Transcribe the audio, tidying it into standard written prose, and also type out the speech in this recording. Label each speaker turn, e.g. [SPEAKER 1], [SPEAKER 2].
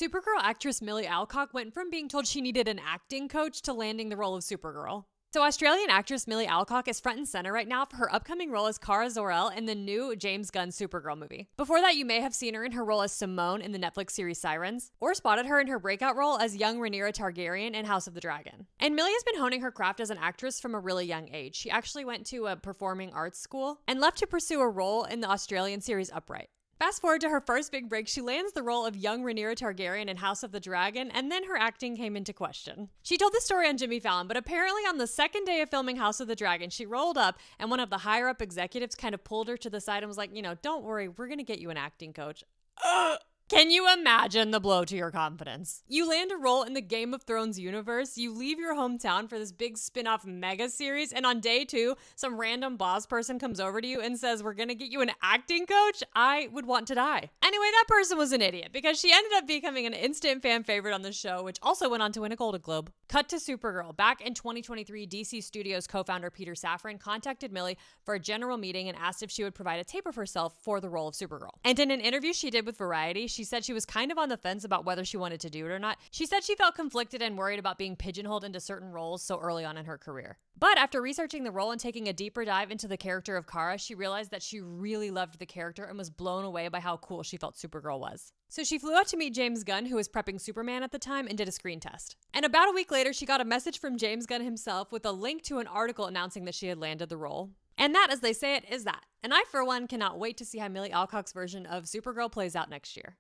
[SPEAKER 1] Supergirl actress Millie Alcock went from being told she needed an acting coach to landing the role of Supergirl. So Australian actress Millie Alcock is front and center right now for her upcoming role as Kara Zor-El in the new James Gunn Supergirl movie. Before that, you may have seen her in her role as Simone in the Netflix series Sirens, or spotted her in her breakout role as young Rhaenyra Targaryen in House of the Dragon. And Millie has been honing her craft as an actress from a really young age. She actually went to a performing arts school and left to pursue a role in the Australian series Upright. Fast forward to her first big break, she lands the role of young Rhaenyra Targaryen in House of the Dragon, and then her acting came into question. She told the story on Jimmy Fallon, but apparently on the second day of filming House of the Dragon, she rolled up and one of the higher up executives kind of pulled her to the side and was like, don't worry, we're gonna get you an acting coach. Can you imagine the blow to your confidence? You land a role in the Game of Thrones universe, you leave your hometown for this big spin-off mega series, and on day 2, some random boss person comes over to you and says, we're gonna get you an acting coach? I would want to die. Anyway, that person was an idiot because she ended up becoming an instant fan favorite on the show, which also went on to win a Golden Globe. Cut to Supergirl. Back in 2023, DC Studios co-founder Peter Safran contacted Millie for a general meeting and asked if she would provide a tape of herself for the role of Supergirl. And in an interview she did with Variety, she said she was kind of on the fence about whether she wanted to do it or not. She said she felt conflicted and worried about being pigeonholed into certain roles so early on in her career. But after researching the role and taking a deeper dive into the character of Kara, she realized that she really loved the character and was blown away by how cool she felt Supergirl was. So she flew out to meet James Gunn, who was prepping Superman at the time, and did a screen test. And about a week later, she got a message from James Gunn himself with a link to an article announcing that she had landed the role. And that, as they say it, is that. And I, for one, cannot wait to see how Millie Alcock's version of Supergirl plays out next year.